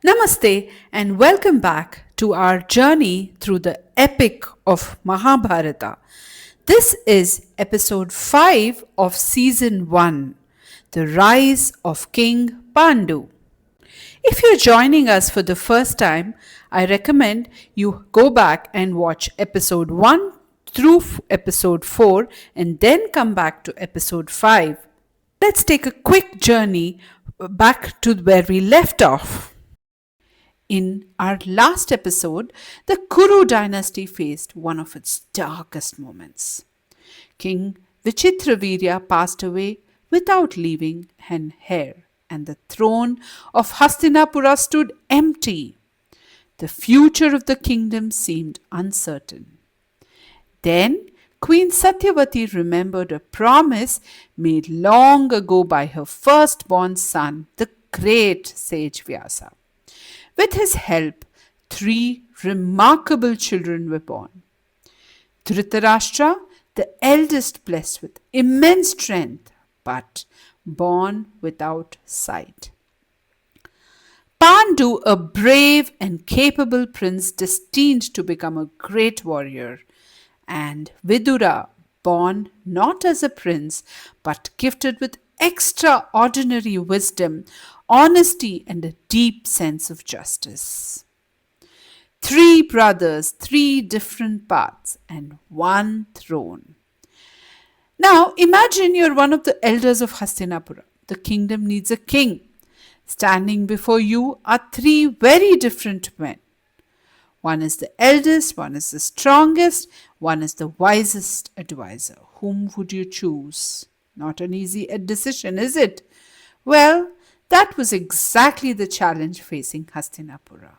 Namaste and welcome back to our journey through the epic of Mahabharata. This is episode 5 of season 1, The Rise of King Pandu. If you're joining us for the first time, I recommend you go back and watch episode 1 through episode 4 and then come back to episode 5. Let's take a quick journey back to where we left off. In our last episode, the Kuru dynasty faced one of its darkest moments. King Vichitravirya passed away without leaving an heir, and the throne of Hastinapura stood empty. The future of the kingdom seemed uncertain. Then Queen Satyavati remembered a promise made long ago by her firstborn son, the great sage Vyasa. With his help, 3 remarkable children were born. Dhritarashtra, the eldest, blessed with immense strength, but born without sight. Pandu, a brave and capable prince destined to become a great warrior, and Vidura, born not as a prince, but gifted with extraordinary wisdom, honesty, and a deep sense of justice. 3 brothers, 3 different paths, and 1 throne. Now imagine you're one of the elders of Hastinapura. The kingdom needs a king. Standing before you are 3 very different men. One is the eldest, one is the strongest, one is the wisest advisor. Whom would you choose? Not an easy decision, is it? Well, that was exactly the challenge facing Hastinapura.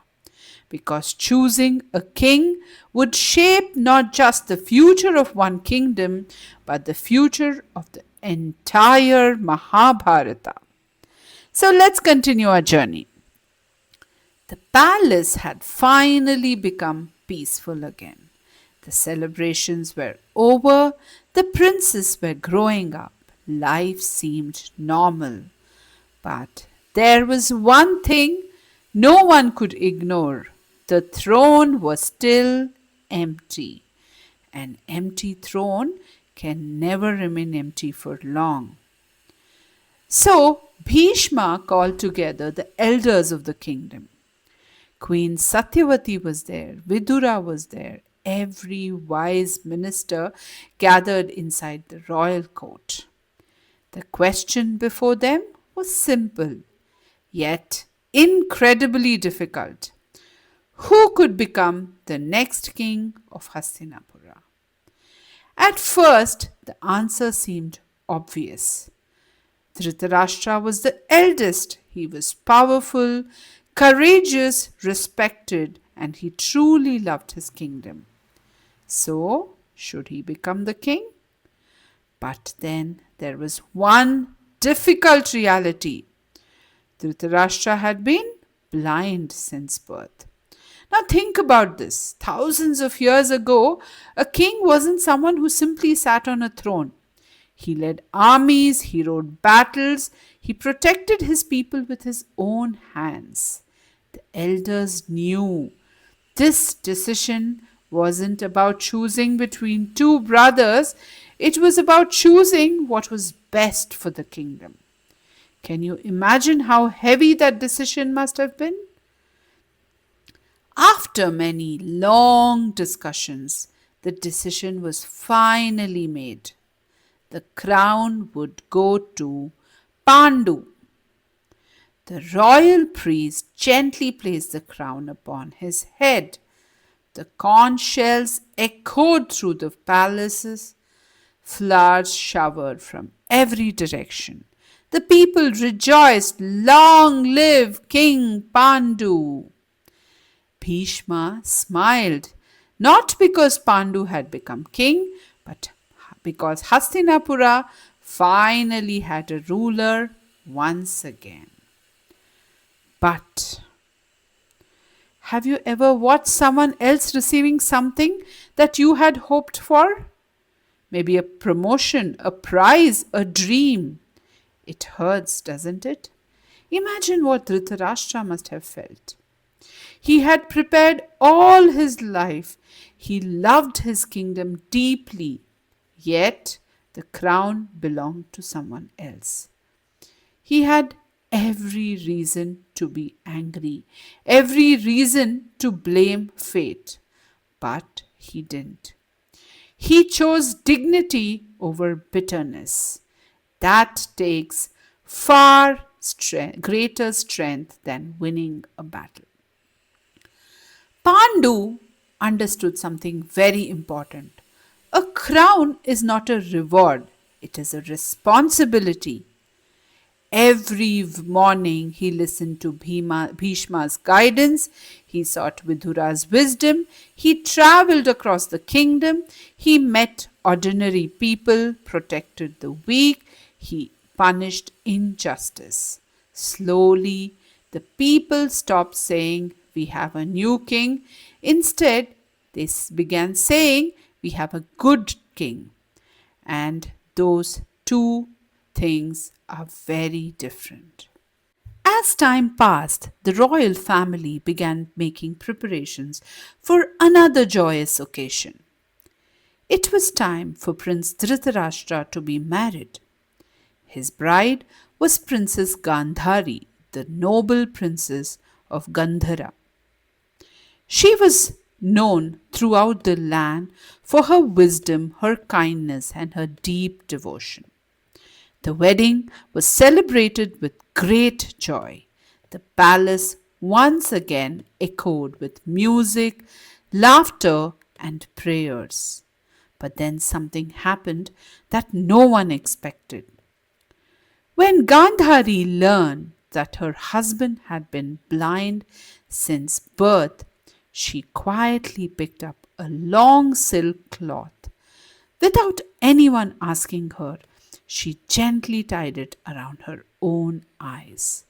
Because choosing a king would shape not just the future of one kingdom, but the future of the entire Mahabharata. So let's continue our journey. The palace had finally become peaceful again. The celebrations were over, the princes were growing up, life seemed normal. But there was one thing no one could ignore. The throne was still empty. An empty throne can never remain empty for long. So Bhishma called together the elders of the kingdom. Queen Satyavati was there, Vidura was there, every wise minister gathered inside the royal court. The question before them was simple, yet incredibly difficult. Who could become the next king of Hastinapura? At first, the answer seemed obvious. Dhritarashtra was the eldest. He was powerful, courageous, respected, and he truly loved his kingdom. So, should he become the king? But then there was one difficult reality. Dhritarashtra had been blind since birth. Now think about this. Thousands of years ago, a king wasn't someone who simply sat on a throne. He led armies, he rode battles, he protected his people with his own hands. The elders knew this decision wasn't about choosing between 2 brothers, it was about choosing what was best for the kingdom. Can you imagine how heavy that decision must have been? After many long discussions, the decision was finally made. The crown would go to Pandu. The royal priest gently placed the crown upon his head. The conch shells echoed through the palaces. Flowers showered from every direction. The people rejoiced, "Long live King Pandu!" Bhishma smiled, not because Pandu had become king, but because Hastinapura finally had a ruler once again. But have you ever watched someone else receiving something that you had hoped for? Maybe a promotion, a prize, a dream. It hurts, doesn't it? Imagine what Dhritarashtra must have felt. He had prepared all his life. He loved his kingdom deeply, yet the crown belonged to someone else. He had every reason to be angry, every reason to blame fate, but he didn't. He chose dignity over bitterness. That takes greater strength than winning a battle. Pandu understood something very important. A crown is not a reward, it is a responsibility. Every morning he listened to Bhishma's guidance, he sought Vidura's wisdom, he traveled across the kingdom, he met ordinary people, protected the weak, he punished injustice. Slowly, the people stopped saying, "We have a new king." Instead, they began saying, "We have a good king." And those two things are very different. As time passed, the royal family began making preparations for another joyous occasion. It was time for Prince Dhritarashtra to be married. His bride was Princess Gandhari, the noble princess of Gandhara. She was known throughout the land for her wisdom, her kindness, and her deep devotion. The wedding was celebrated with great joy. The palace once again echoed with music, laughter, and prayers. But then something happened that no one expected. When Gandhari learned that her husband had been blind since birth, she quietly picked up a long silk cloth. Without anyone asking her, she gently tied it around her own eyes.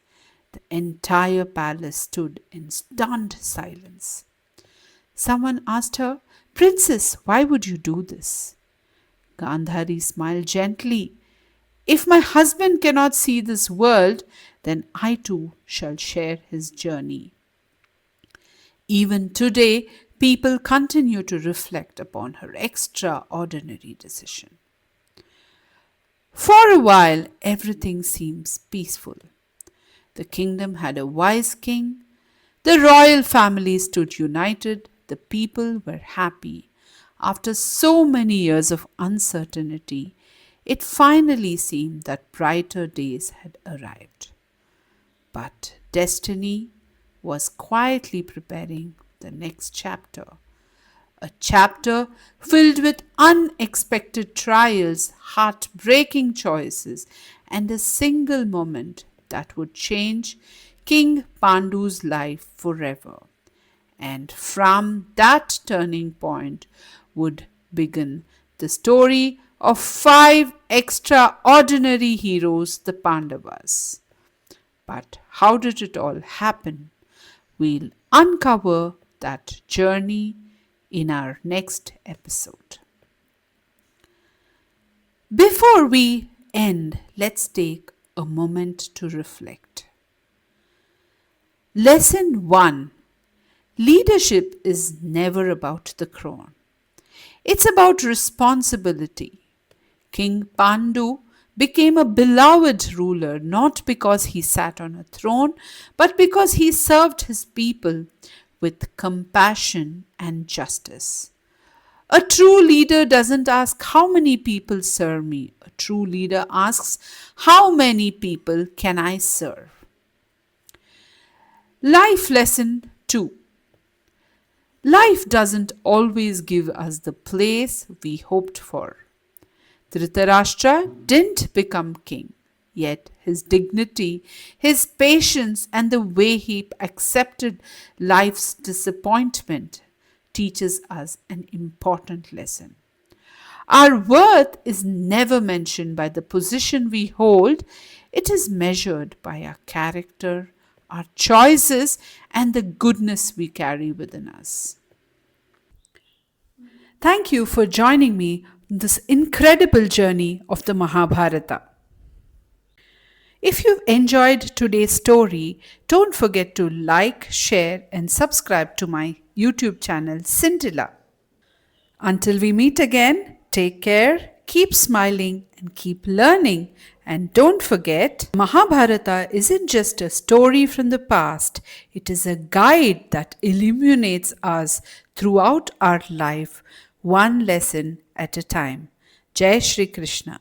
The entire palace stood in stunned silence. Someone asked her, "Princess, why would you do this?" Gandhari smiled gently. "If my husband cannot see this world, then I too shall share his journey." Even today, people continue to reflect upon her extraordinary decision. For a while, everything seems peaceful. The kingdom had a wise king, the royal family stood united, the people were happy. After so many years of uncertainty, it finally seemed that brighter days had arrived. But destiny was quietly preparing the next chapter. A chapter filled with unexpected trials, heartbreaking choices, and a single moment that would change King Pandu's life forever. And from that turning point would begin the story of five extraordinary heroes, the Pandavas. But how did it all happen? We'll uncover that journey in our next episode. Before we end, let's take a moment to reflect. Lesson 1: Leadership is never about the crown, it's about responsibility. King Pandu became a beloved ruler not because he sat on a throne, but because he served his people with compassion and justice. A true leader doesn't ask how many people serve me. A true leader asks how many people can I serve. Life lesson 2: Life doesn't always give us the place we hoped for. Dhritarashtra didn't become king, yet his dignity, his patience, and the way he accepted life's disappointment teaches us an important lesson. Our worth is never mentioned by the position we hold, it is measured by our character, our choices, and the goodness we carry within us. Thank you for joining me in this incredible journey of the Mahabharata. If you've enjoyed today's story, don't forget to like, share, and subscribe to my YouTube channel, Scintilla. Until we meet again, take care, keep smiling, and keep learning. And don't forget, Mahabharata isn't just a story from the past, it is a guide that illuminates us throughout our life, one lesson at a time. Jai Shri Krishna.